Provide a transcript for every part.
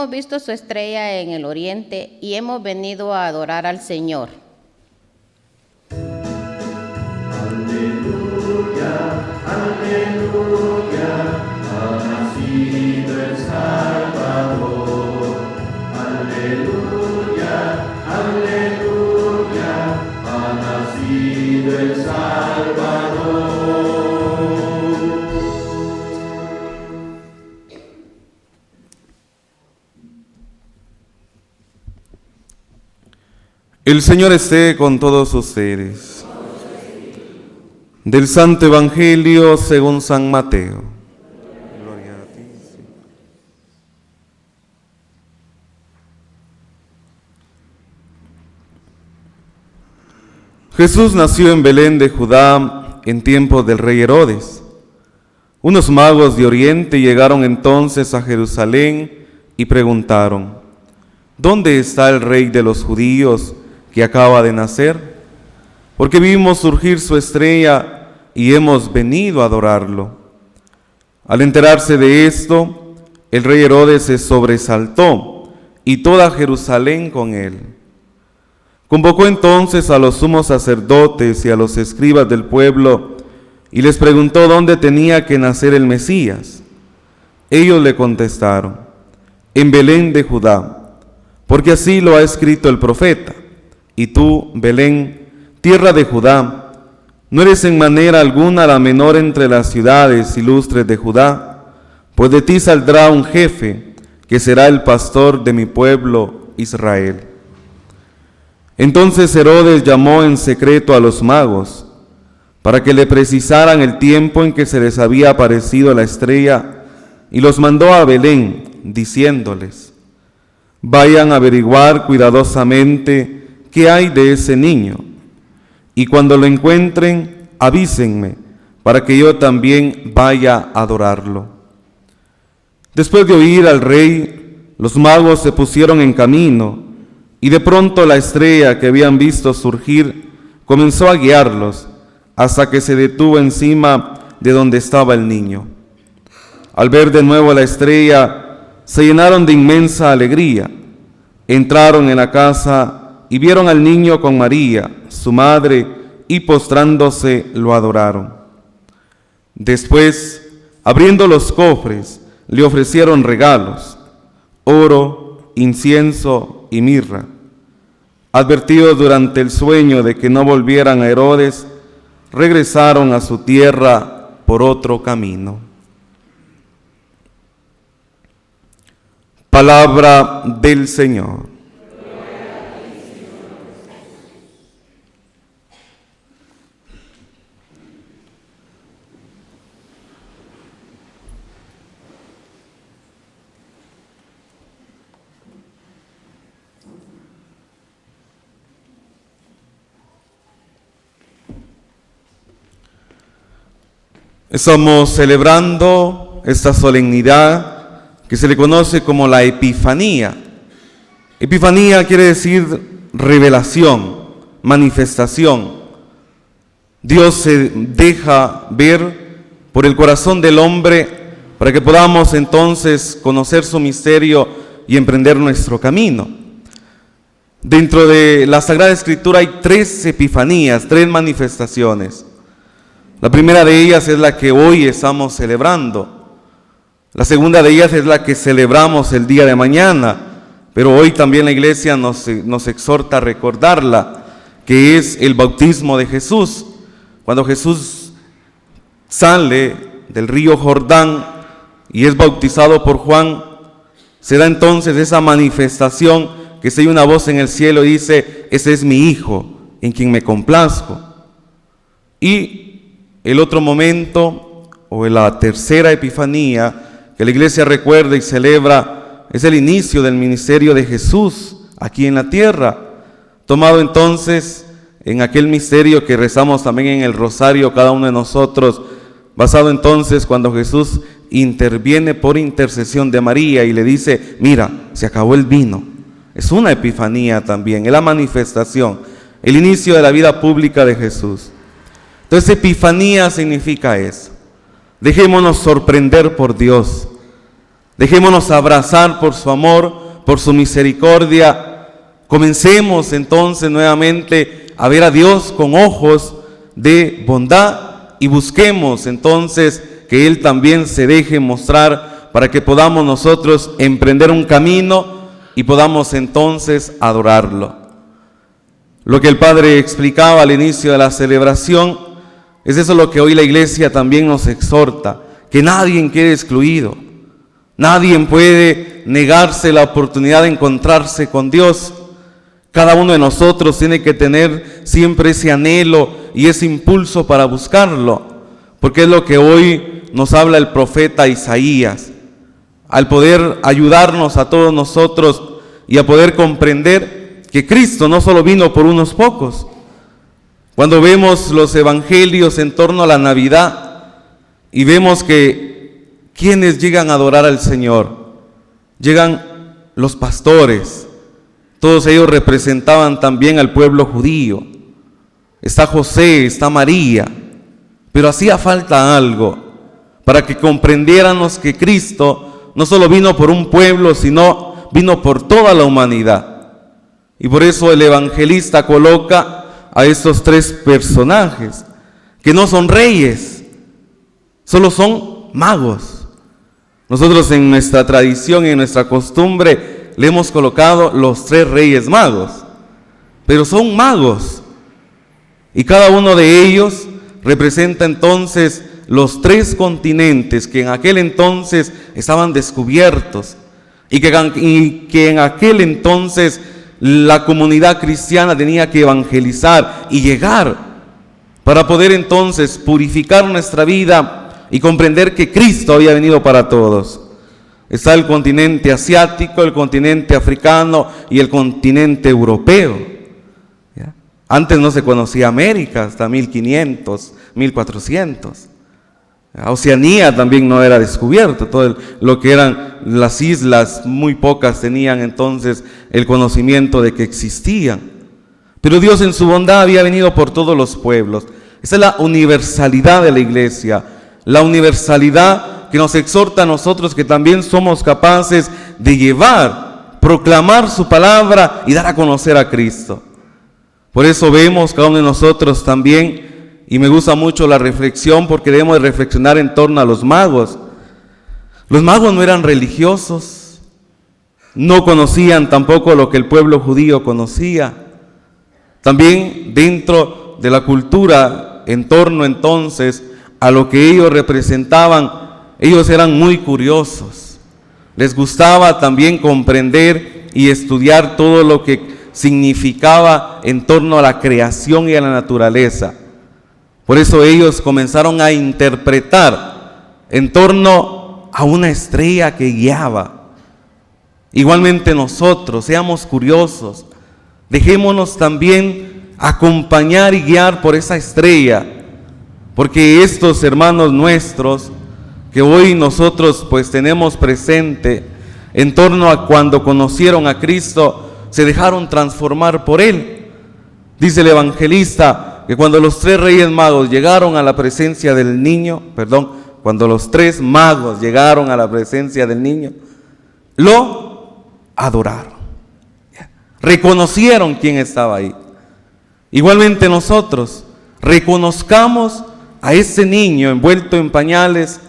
hemos visto su estrella en el oriente y hemos venido a adorar al Señor. Aleluya, aleluya, ha nacido el Salvador. Aleluya, aleluya, ha nacido el Salvador. El Señor esté con todos ustedes. Del Santo Evangelio según San Mateo. Gloria a ti, Señor. Jesús nació en Belén de Judá en tiempo del rey Herodes. Unos magos de Oriente llegaron entonces a Jerusalén y preguntaron: ¿dónde está el rey de los judíos que acaba de nacer? Porque vimos surgir su estrella y hemos venido a adorarlo. Al enterarse de esto, el rey Herodes se sobresaltó y toda Jerusalén con él. Convocó entonces a los sumos sacerdotes y a los escribas del pueblo y les preguntó dónde tenía que nacer el Mesías. Ellos le contestaron: en Belén de Judá, porque así lo ha escrito el profeta. Y tú, Belén, tierra de Judá, no eres en manera alguna la menor entre las ciudades ilustres de Judá, pues de ti saldrá un jefe que será el pastor de mi pueblo Israel. Entonces Herodes llamó en secreto a los magos para que le precisaran el tiempo en que se les había aparecido la estrella y los mandó a Belén, diciéndoles: vayan a averiguar cuidadosamente qué hay de ese niño, y cuando lo encuentren, avísenme, para que yo también vaya a adorarlo. Después de oír al rey, los magos se pusieron en camino, y de pronto la estrella que habían visto surgir comenzó a guiarlos, hasta que se detuvo encima de donde estaba el niño. Al ver de nuevo la estrella, se llenaron de inmensa alegría. Entraron en la casa y vieron al niño con María, su madre, y postrándose lo adoraron. Después, abriendo los cofres, le ofrecieron regalos: oro, incienso y mirra. Advertidos durante el sueño de que no volvieran a Herodes, regresaron a su tierra por otro camino. Palabra del Señor. Estamos celebrando esta solemnidad que se le conoce como la Epifanía. Epifanía quiere decir revelación, manifestación. Dios se deja ver por el corazón del hombre para que podamos entonces conocer su misterio y emprender nuestro camino. Dentro de la Sagrada Escritura hay 3 epifanías, 3 manifestaciones. La primera de ellas es la que hoy estamos celebrando. La segunda de ellas es la que celebramos el día de mañana, pero hoy también la iglesia nos exhorta a recordarla, que es el bautismo de Jesús. Cuando Jesús sale del río Jordán y es bautizado por Juan, se da entonces esa manifestación que se oye una voz en el cielo y dice: ese es mi Hijo, en quien me complazco. Y el otro momento, o la tercera epifanía, que la iglesia recuerda y celebra, es el inicio del ministerio de Jesús aquí en la tierra, tomado entonces en aquel misterio que rezamos también en el rosario cada uno de nosotros, basado entonces cuando Jesús interviene por intercesión de María y le dice: mira, se acabó el vino. Es una epifanía también, es la manifestación, el inicio de la vida pública de Jesús. Entonces, epifanía significa eso. Dejémonos sorprender por Dios. Dejémonos abrazar por su amor, por su misericordia. Comencemos entonces nuevamente a ver a Dios con ojos de bondad y busquemos entonces que Él también se deje mostrar para que podamos nosotros emprender un camino y podamos entonces adorarlo. Lo que el Padre explicaba al inicio de la celebración es eso lo que hoy la Iglesia también nos exhorta, que nadie quede excluido, nadie puede negarse la oportunidad de encontrarse con Dios. Cada uno de nosotros tiene que tener siempre ese anhelo y ese impulso para buscarlo, porque es lo que hoy nos habla el profeta Isaías, al poder ayudarnos a todos nosotros y a poder comprender que Cristo no solo vino por unos pocos. Cuando vemos los evangelios en torno a la Navidad y vemos que quienes llegan a adorar al Señor, llegan los pastores, todos ellos representaban también al pueblo judío. Está José, está María, pero hacía falta algo para que comprendiéramos que Cristo no solo vino por un pueblo, sino vino por toda la humanidad. Y por eso el evangelista coloca a estos tres personajes, que no son reyes, solo son magos. Nosotros en nuestra tradición y en nuestra costumbre le hemos colocado los tres reyes magos, pero son magos. Y cada uno de ellos representa entonces los tres continentes que en aquel entonces estaban descubiertos y que en aquel entonces la comunidad cristiana tenía que evangelizar y llegar para poder entonces purificar nuestra vida y comprender que Cristo había venido para todos. Está el continente asiático, el continente africano y el continente europeo. ¿Ya? Antes no se conocía América hasta 1500, 1400. Oceanía también no era descubierto, todo lo que eran las islas, muy pocas tenían entonces el conocimiento de que existían. Pero Dios en su bondad había venido por todos los pueblos. Esa es la universalidad de la iglesia, la universalidad que nos exhorta a nosotros que también somos capaces de llevar, proclamar su palabra y dar a conocer a Cristo. Por eso vemos cada uno de nosotros también. Y me gusta mucho la reflexión porque debemos de reflexionar en torno a los magos. Los magos no eran religiosos, no conocían tampoco lo que el pueblo judío conocía. También dentro de la cultura, en torno entonces a lo que ellos representaban, ellos eran muy curiosos. Les gustaba también comprender y estudiar todo lo que significaba en torno a la creación y a la naturaleza. Por eso ellos comenzaron a interpretar en torno a una estrella que guiaba. Igualmente nosotros, seamos curiosos, dejémonos también acompañar y guiar por esa estrella, porque estos hermanos nuestros, que hoy nosotros pues tenemos presente, en torno a cuando conocieron a Cristo, se dejaron transformar por Él. Dice el evangelista, que cuando los tres reyes magos llegaron a la presencia del niño, cuando los tres magos llegaron a la presencia del niño, lo adoraron, reconocieron quién estaba ahí. Igualmente nosotros reconozcamos a ese niño envuelto en pañales,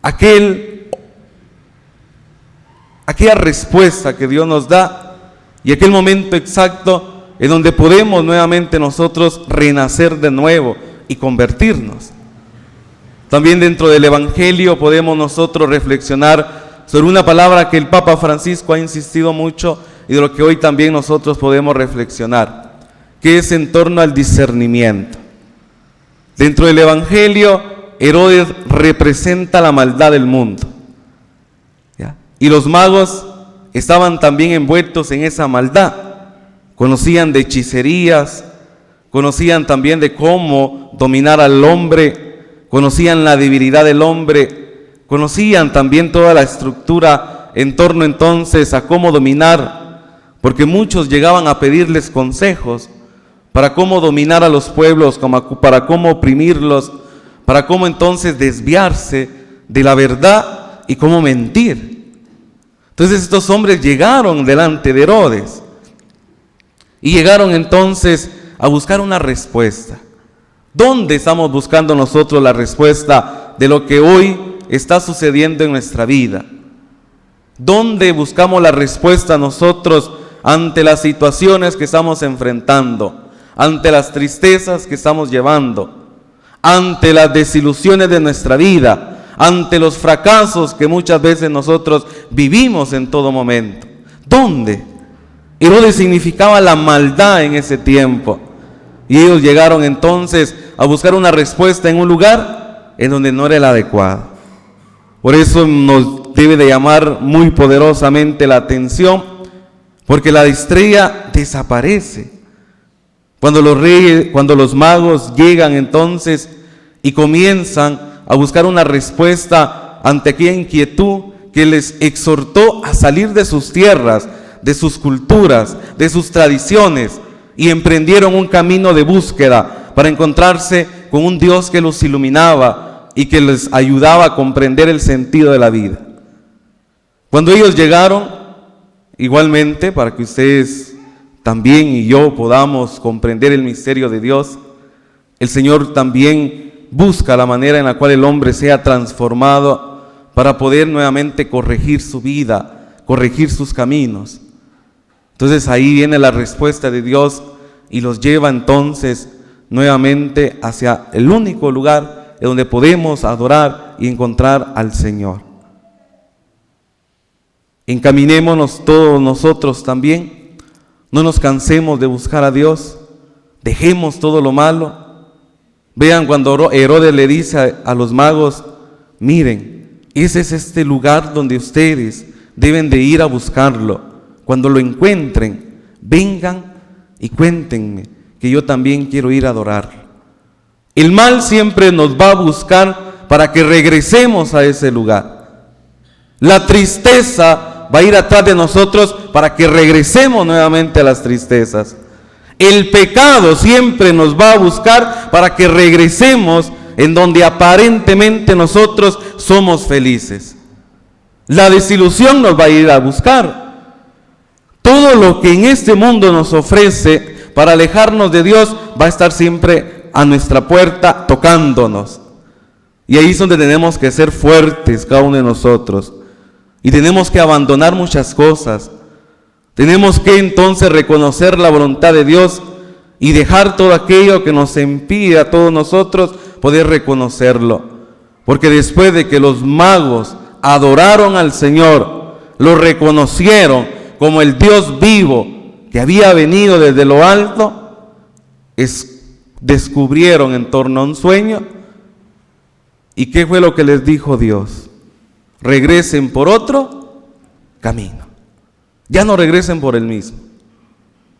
aquella respuesta que Dios nos da y aquel momento exacto en donde podemos nuevamente nosotros renacer de nuevo y convertirnos. También dentro del Evangelio podemos nosotros reflexionar sobre una palabra que el Papa Francisco ha insistido mucho y de lo que hoy también nosotros podemos reflexionar, que es en torno al discernimiento. Dentro del Evangelio, Herodes representa la maldad del mundo, ¿ya? Y los magos estaban también envueltos en esa maldad. Conocían de hechicerías, conocían también de cómo dominar al hombre, conocían la debilidad del hombre, conocían también toda la estructura en torno entonces a cómo dominar, porque muchos llegaban a pedirles consejos para cómo dominar a los pueblos, para cómo oprimirlos, para cómo entonces desviarse de la verdad y cómo mentir. Entonces estos hombres llegaron delante de Herodes y llegaron entonces a buscar una respuesta. ¿Dónde estamos buscando nosotros la respuesta de lo que hoy está sucediendo en nuestra vida? ¿Dónde buscamos la respuesta nosotros ante las situaciones que estamos enfrentando, ante las tristezas que estamos llevando, ante las desilusiones de nuestra vida, ante los fracasos que muchas veces nosotros vivimos en todo momento? ¿Dónde? Herodes significaba la maldad en ese tiempo. Y ellos llegaron entonces a buscar una respuesta en un lugar en donde no era el adecuado. Por eso nos debe de llamar muy poderosamente la atención, porque la estrella desaparece. Cuando los magos llegan entonces y comienzan a buscar una respuesta ante aquella inquietud que les exhortó a salir de sus tierras, de sus culturas, de sus tradiciones, y emprendieron un camino de búsqueda para encontrarse con un Dios que los iluminaba y que les ayudaba a comprender el sentido de la vida. Cuando ellos llegaron, igualmente, para que ustedes también y yo podamos comprender el misterio de Dios, el Señor también busca la manera en la cual el hombre sea transformado para poder nuevamente corregir su vida, corregir sus caminos. Entonces ahí viene la respuesta de Dios y los lleva entonces nuevamente hacia el único lugar en donde podemos adorar y encontrar al Señor. Encaminémonos todos nosotros también, no nos cansemos de buscar a Dios, dejemos todo lo malo. Vean cuando Herodes le dice a los magos: miren, ese es este lugar donde ustedes deben de ir a buscarlo. Cuando lo encuentren, vengan y cuéntenme, que yo también quiero ir a adorarlo. El mal siempre nos va a buscar para que regresemos a ese lugar. La tristeza va a ir atrás de nosotros para que regresemos nuevamente a las tristezas. El pecado siempre nos va a buscar para que regresemos en donde aparentemente nosotros somos felices. La desilusión nos va a ir a buscar. Todo lo que en este mundo nos ofrece para alejarnos de Dios va a estar siempre a nuestra puerta tocándonos. Y ahí es donde tenemos que ser fuertes cada uno de nosotros. Y tenemos que abandonar muchas cosas. Tenemos que entonces reconocer la voluntad de Dios y dejar todo aquello que nos impide a todos nosotros poder reconocerlo. Porque después de que los magos adoraron al Señor, lo reconocieron como el Dios vivo que había venido desde lo alto, descubrieron en torno a un sueño. ¿Y qué fue lo que les dijo Dios? Regresen por otro camino. Ya no regresen por el mismo.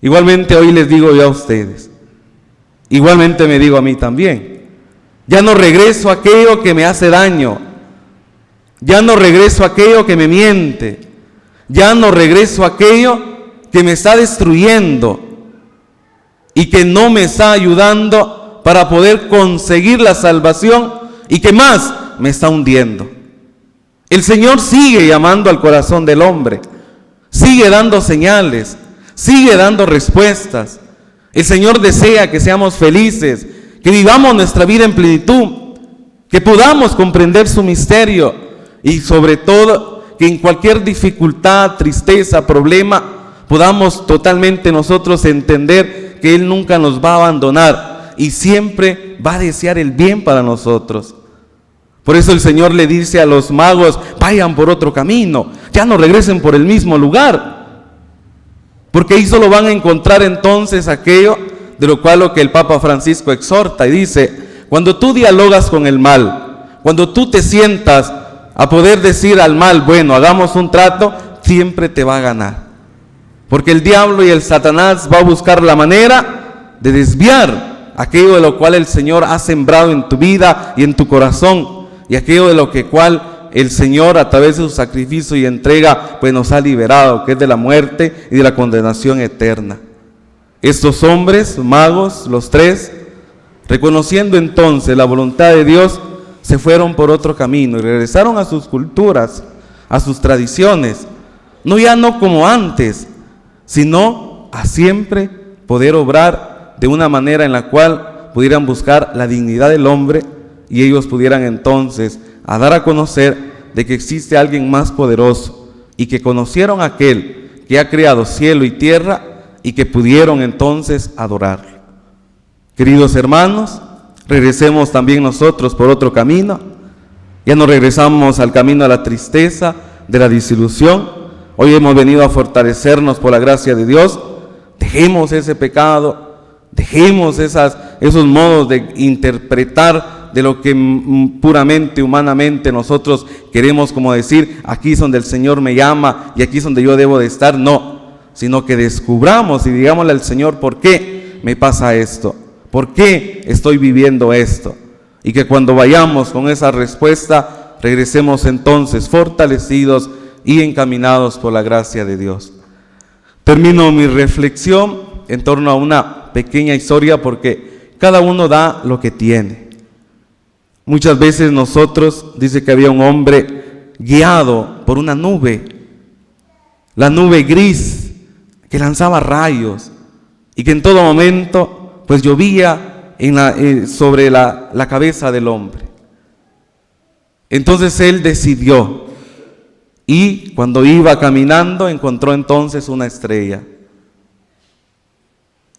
Igualmente hoy les digo yo a ustedes, igualmente me digo a mí también, ya no regreso a aquello que me hace daño, ya no regreso a aquello que me miente, ya no regreso a aquello que me está destruyendo y que no me está ayudando para poder conseguir la salvación y que más me está hundiendo. El Señor sigue llamando al corazón del hombre, sigue dando señales, sigue dando respuestas. El Señor desea que seamos felices, que vivamos nuestra vida en plenitud, que podamos comprender su misterio y sobre todo que en cualquier dificultad, tristeza, problema, podamos totalmente nosotros entender que Él nunca nos va a abandonar y siempre va a desear el bien para nosotros. Por eso el Señor le dice a los magos: vayan por otro camino, ya no regresen por el mismo lugar, porque ahí solo van a encontrar entonces aquello de lo cual lo que el Papa Francisco exhorta y dice: cuando tú dialogas con el mal, cuando tú te sientas a poder decir al mal, bueno, hagamos un trato, siempre te va a ganar. Porque el diablo y el Satanás va a buscar la manera de desviar aquello de lo cual el Señor ha sembrado en tu vida y en tu corazón, y aquello de lo que cual el Señor a través de su sacrificio y entrega pues nos ha liberado, que es de la muerte y de la condenación eterna. Estos hombres, magos, los tres, reconociendo entonces la voluntad de Dios, se fueron por otro camino y regresaron a sus culturas, a sus tradiciones, no como antes, sino a siempre poder obrar de una manera en la cual pudieran buscar la dignidad del hombre y ellos pudieran entonces a dar a conocer de que existe alguien más poderoso y que conocieron a aquel que ha creado cielo y tierra y que pudieron entonces adorarlo. Queridos hermanos, regresemos también nosotros por otro camino. Ya no regresamos al camino de la tristeza, de la desilusión. Hoy hemos venido a fortalecernos por la gracia de Dios. Dejemos ese pecado, dejemos esos modos de interpretar de lo que puramente, humanamente nosotros queremos como decir, aquí es donde el Señor me llama y aquí es donde yo debo de estar. No, sino que descubramos y digámosle al Señor, ¿por qué me pasa esto? ¿Por qué estoy viviendo esto? Y que cuando vayamos con esa respuesta, regresemos entonces fortalecidos y encaminados por la gracia de Dios. Termino mi reflexión en torno a una pequeña historia porque cada uno da lo que tiene. Muchas veces nosotros, dice que había un hombre guiado por una nube, la nube gris que lanzaba rayos y que en todo momento pues llovía sobre la cabeza del hombre. Entonces él decidió y cuando iba caminando encontró entonces una estrella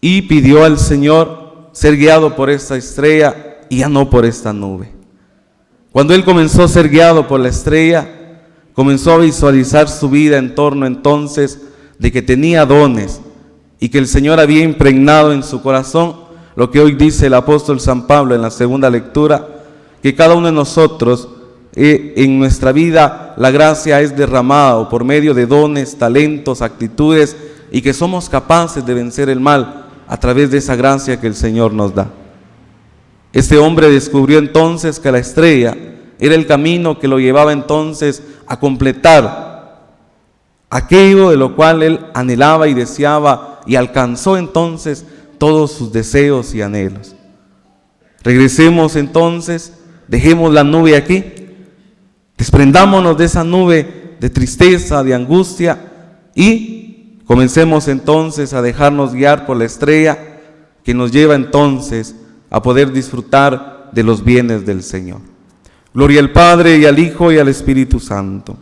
y pidió al Señor ser guiado por esta estrella y ya no por esta nube. Cuando él comenzó a ser guiado por la estrella, comenzó a visualizar su vida en torno entonces de que tenía dones y que el Señor había impregnado en su corazón lo que hoy dice el apóstol San Pablo en la segunda lectura, que cada uno de nosotros en nuestra vida la gracia es derramada por medio de dones, talentos, actitudes y que somos capaces de vencer el mal a través de esa gracia que el Señor nos da. Este hombre descubrió entonces que la estrella era el camino que lo llevaba entonces a completar aquello de lo cual él anhelaba y deseaba y alcanzó entonces todos sus deseos y anhelos. Regresemos entonces, dejemos la nube aquí, desprendámonos de esa nube de tristeza, de angustia y comencemos entonces a dejarnos guiar por la estrella que nos lleva entonces a poder disfrutar de los bienes del Señor. Gloria al Padre y al Hijo y al Espíritu Santo.